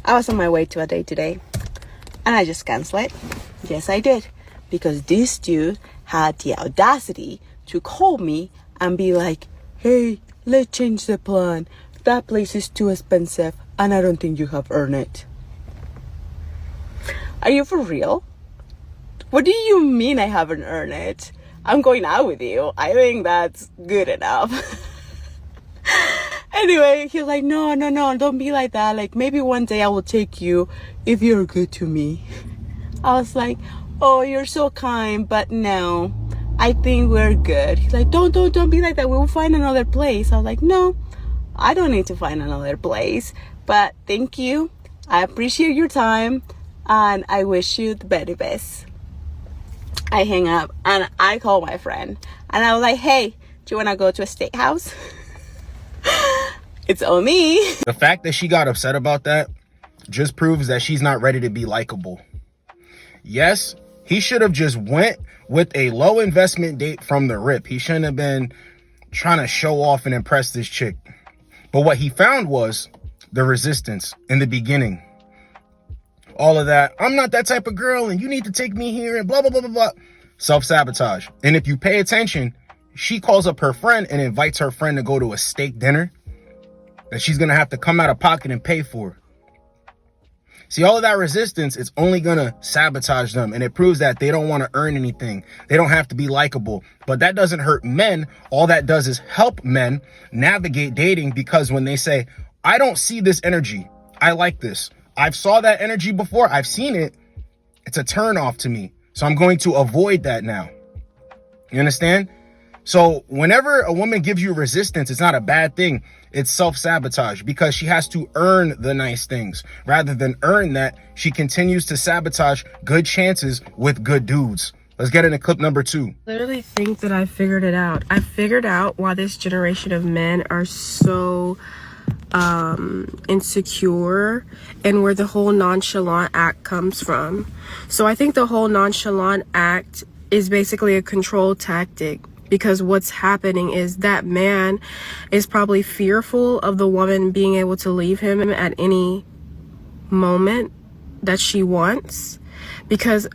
I was on my way to a date today, and I just canceled it. Yes, I did. Because this dude had the audacity to call me and be like, hey, let's change the plan. That place is too expensive, and I don't think you have earned it. Are you for real? What do you mean I haven't earned it? I'm going out with you. I think that's good enough. Anyway, he's like, no, don't be like that. Like, maybe one day I will take you if you're good to me. I was like, oh, you're so kind, but no, I think we're good. He's like, don't be like that. We will find another place. I was like, no, I don't need to find another place, but thank you. I appreciate your time, and I wish you the very best. I hang up, and I call my friend, and I was like, hey, do you want to go to a steakhouse? It's on me. The fact that she got upset about that just proves that she's not ready to be likable. Yes, he should have just went with a low investment date from the rip. He shouldn't have been trying to show off and impress this chick. But what he found was the resistance in the beginning. All of that, I'm not that type of girl and you need to take me here and blah, blah, blah, blah, blah. Self-sabotage. And if you pay attention, she calls up her friend and invites her friend to go to a steak dinner that she's going to have to come out of pocket and pay for. See, all of that resistance is only going to sabotage them. And it proves that they don't want to earn anything. They don't have to be likable. But that doesn't hurt men. All that does is help men navigate dating, because when they say, I don't see this energy, I like this, I've saw that energy before, I've seen it, it's a turn off to me. So I'm going to avoid that now. You understand? So whenever a woman gives you resistance, it's not a bad thing. It's self-sabotage, because she has to earn the nice things. Rather than earn that, she continues to sabotage good chances with good dudes. Let's get into clip number 2. I literally think that I figured it out. I figured out why this generation of men are so insecure, and where the whole nonchalant act comes from. So I think the whole nonchalant act is basically a control tactic. Because what's happening is that man is probably fearful of the woman being able to leave him at any moment that she wants. Because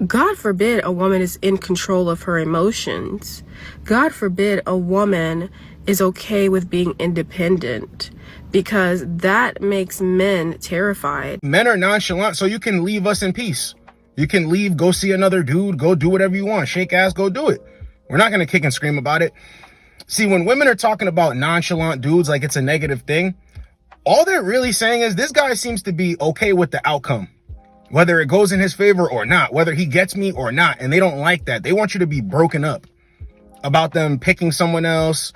God forbid a woman is in control of her emotions. God forbid a woman is okay with being independent, because that makes men terrified. Men are nonchalant, so you can leave us in peace. You can leave, go see another dude, go do whatever you want, shake ass, go do it. We're not going to kick and scream about it. See, when women are talking about nonchalant dudes like it's a negative thing, all they're really saying is this guy seems to be okay with the outcome, whether it goes in his favor or not, whether he gets me or not. And they don't like that. They want you to be broken up about them picking someone else,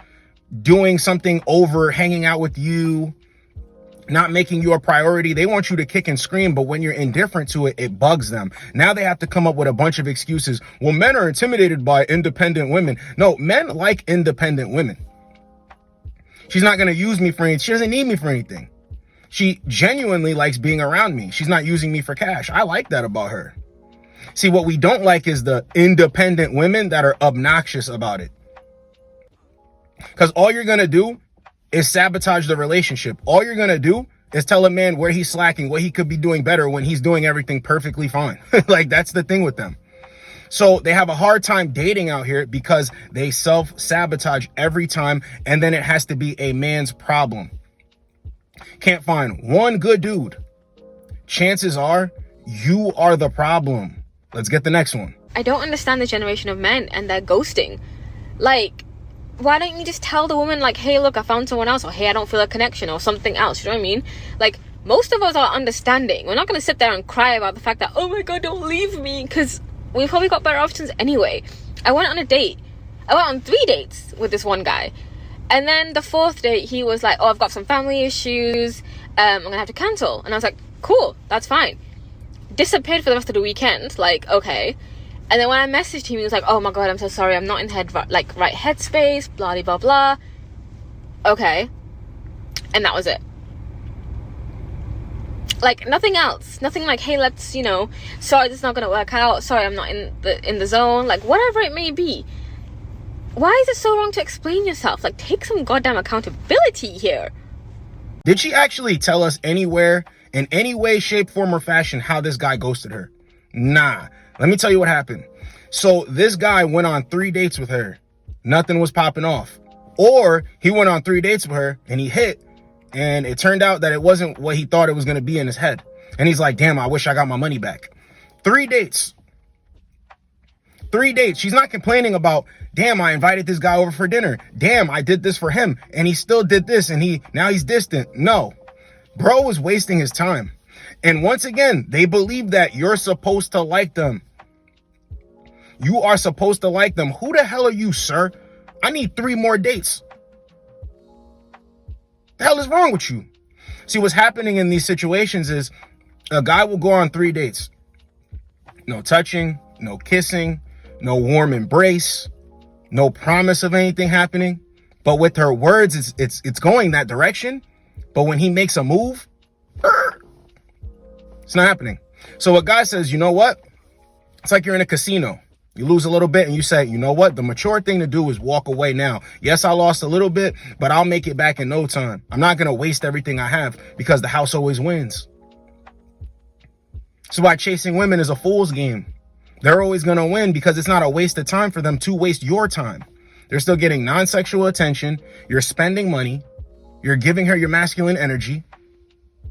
doing something over, hanging out with you, not making you a priority. They want you to kick and scream, but when you're indifferent to it, it bugs them. Now they have to come up with a bunch of excuses. Well, men are intimidated by independent women. No, men like independent women. She's not going to use me for anything. She doesn't need me for anything. She genuinely likes being around me. She's not using me for cash. I like that about her. See, what we don't like is the independent women that are obnoxious about it. Because all you're going to do is sabotage the relationship. All you're going to do is tell a man where he's slacking, what he could be doing better when he's doing everything perfectly fine. Like, that's the thing with them. So they have a hard time dating out here because they self-sabotage every time. And then it has to be a man's problem. Can't find one good dude. Chances are you are the problem. Let's get the next one. I don't understand the generation of men and their ghosting. Like, why don't you just tell the woman, like, hey, look, I found someone else, or hey, I don't feel a connection, or something else? You know what I mean? Like, most of us are understanding. We're not going to sit there and cry about the fact that, oh my God, don't leave me, because we've probably got better options anyway. I went on a date. I went on 3 dates with this one guy. And then the 4th date, he was like, oh, I've got some family issues. I'm going to have to cancel. And I was like, cool, that's fine. Disappeared for the rest of the weekend. Like, okay. And then when I messaged him, he was like, oh my God, I'm so sorry. I'm not in the right headspace, blah, blah, blah. Okay. And that was it. Like, nothing else. Nothing like, hey, let's, sorry, this is not going to work out. Sorry, I'm not in the zone. Like, whatever it may be. Why is it so wrong to explain yourself? Like, take some goddamn accountability here. Did she actually tell us anywhere in any way, shape, form, or fashion how this guy ghosted her. Nah. Let me tell you what happened. So this guy went on 3 dates with her. Nothing was popping off. Or he went on 3 dates with her and he hit, and it turned out that it wasn't what he thought it was going to be in his head. And he's like, damn, I wish I got my money back. 3 dates. 3 dates. She's not complaining about, damn, I invited this guy over for dinner. Damn, I did this for him and he still did this and now he's distant. No, bro was wasting his time. And once again, they believe that you're supposed to like them. You are supposed to like them. Who the hell are you, sir? I need 3 more dates. The hell is wrong with you? See, what's happening in these situations is a guy will go on 3 dates. No touching, no kissing, no warm embrace, no promise of anything happening. But with her words, it's going that direction. But when he makes a move, it's not happening. So a guy says, you know what? It's like you're in a casino. You lose a little bit and you say, you know what? The mature thing to do is walk away now. Yes, I lost a little bit, but I'll make it back in no time. I'm not going to waste everything I have because the house always wins. So why chasing women is a fool's game. They're always going to win because it's not a waste of time for them to waste your time. They're still getting non-sexual attention. You're spending money. You're giving her your masculine energy.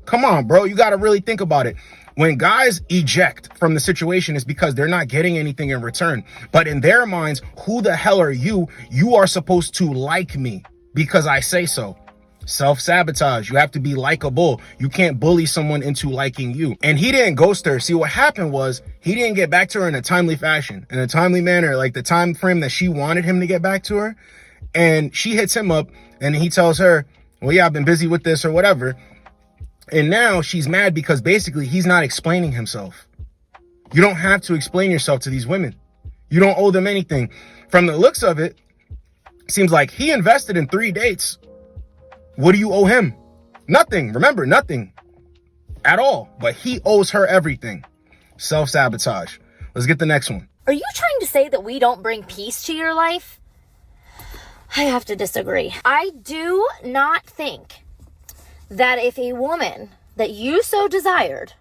Come on, bro. You got to really think about it. When guys eject from the situation, it's because they're not getting anything in return. But in their minds, who the hell are you? You are supposed to like me because I say so. Self-sabotage. You have to be likable. You can't bully someone into liking you. And he didn't ghost her. See, what happened was he didn't get back to her in a timely fashion, in a timely manner, like the time frame that she wanted him to get back to her. And she hits him up and he tells her, well, yeah, I've been busy with this or whatever. And now she's mad because basically he's not explaining himself. You don't have to explain yourself to these women. You don't owe them anything. From the looks of it, seems like he invested in 3 dates. What do you owe him? Nothing. Remember, nothing at all. But he owes her everything. Self-sabotage. Let's get the next one. Are you trying to say that we don't bring peace to your life? I have to disagree. I do not think that if a woman that you so desired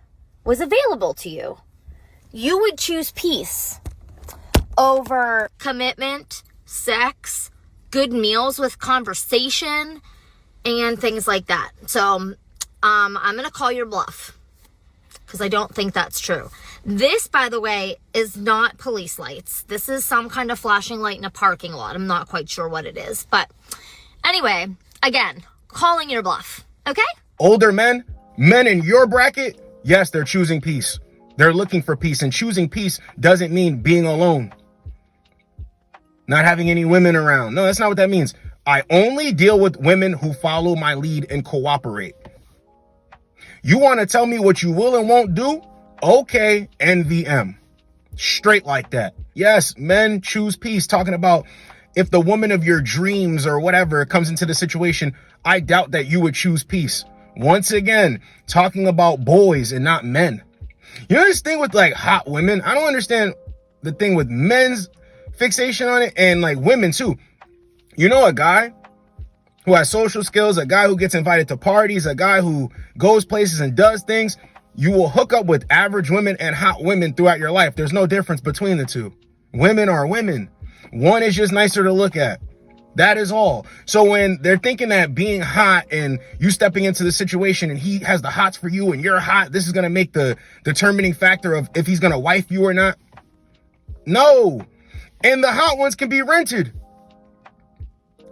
was available to you, you would choose peace over commitment, sex, good meals with conversation, and things like that. So I'm going to call your bluff because I don't think that's true. This, by the way, is not police lights. This is some kind of flashing light in a parking lot. I'm not quite sure what it is. But anyway, again, calling your bluff. Okay? Older men in your bracket, yes, they're choosing peace. They're looking for peace, and choosing peace doesn't mean being alone. Not having any women around. No, that's not what that means. I only deal with women who follow my lead and cooperate. You want to tell me what you will and won't do? Okay, NVM. Straight like that. Yes, men choose peace. Talking about if the woman of your dreams or whatever comes into the situation, I doubt that you would choose peace. Once again, talking about boys and not men. You know this thing with like hot women? I don't understand the thing with men's fixation on it and like women too. You know, a guy who has social skills, a guy who gets invited to parties, a guy who goes places and does things, you will hook up with average women and hot women throughout your life. There's no difference between the two. Women are women. One is just nicer to look at. That is all. So when they're thinking that being hot and you stepping into the situation and he has the hots for you and you're hot, this is going to make the determining factor of if he's going to wife you or not. No. And the hot ones can be rented.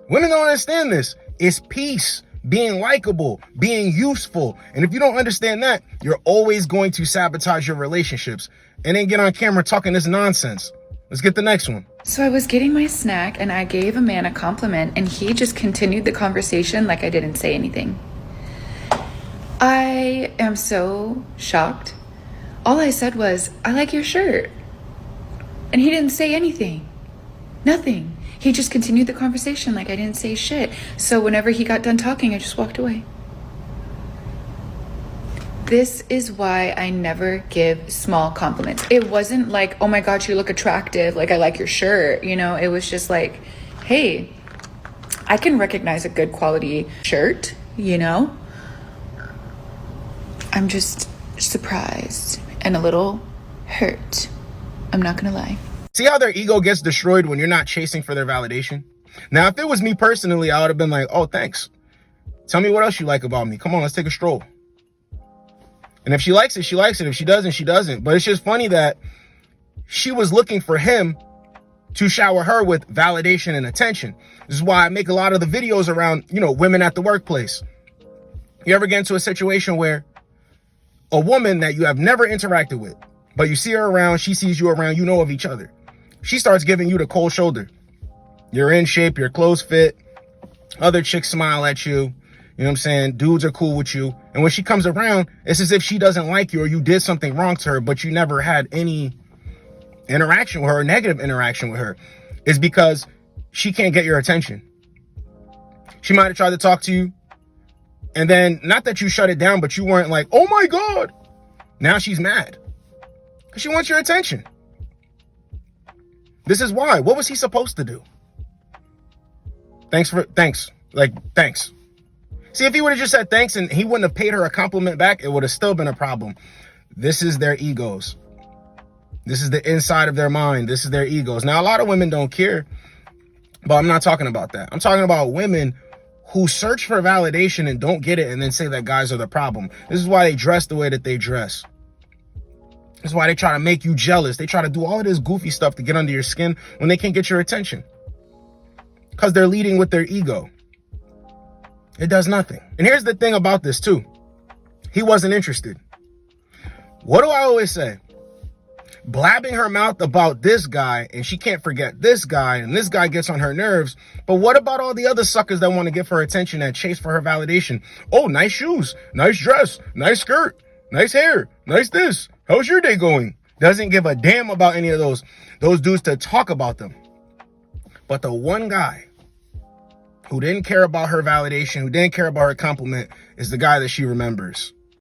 Women don't understand this. It's peace, being likable, being useful. And if you don't understand that, you're always going to sabotage your relationships and then get on camera talking this nonsense. Let's get the next one. So I was getting my snack and I gave a man a compliment and he just continued the conversation like I didn't say anything. I am so shocked. All I said was, I like your shirt. And he didn't say anything. Nothing. He just continued the conversation like I didn't say shit. So whenever he got done talking, I just walked away. This is why I never give small compliments. It wasn't like, oh my God, you look attractive. Like, I like your shirt. You know, it was just like, hey, I can recognize a good quality shirt, you know? I'm just surprised and a little hurt. I'm not gonna lie. See how their ego gets destroyed when you're not chasing for their validation? Now, if it was me personally, I would have been like, oh, thanks. Tell me what else you like about me. Come on, let's take a stroll. And if she likes it, she likes it. If she doesn't, she doesn't. But it's just funny that she was looking for him to shower her with validation and attention. This is why I make a lot of the videos around, women at the workplace. You ever get into a situation where a woman that you have never interacted with, but you see her around, she sees you around, you know of each other. She starts giving you the cold shoulder. You're in shape, your clothes fit, other chicks smile at you. You know what I'm saying? Dudes are cool with you. And when she comes around, it's as if she doesn't like you or you did something wrong to her, but you never had any interaction with her or negative interaction with her. It's because she can't get your attention. She might have tried to talk to you. And then, not that you shut it down, but you weren't like, oh my God. Now she's mad. Because she wants your attention. This is why. What was he supposed to do? Thanks. Thanks. See, if he would have just said thanks and he wouldn't have paid her a compliment back, it would have still been a problem. This is their egos. This is the inside of their mind. This is their egos. Now, a lot of women don't care, but I'm not talking about that. I'm talking about women who search for validation and don't get it and then say that guys are the problem. This is why they dress the way that they dress. This is why they try to make you jealous. They try to do all of this goofy stuff to get under your skin when they can't get your attention. Because they're leading with their ego. It does nothing. And here's the thing about this too. He wasn't interested. What do I always say? Blabbing her mouth about this guy and she can't forget this guy and this guy gets on her nerves. But what about all the other suckers that want to give her attention and chase for her validation? Oh, nice shoes, nice dress, nice skirt, nice hair, nice this. How's your day going? Doesn't give a damn about any of those dudes to talk about them. But the one guy who didn't care about her validation, who didn't care about her compliment, is the guy that she remembers.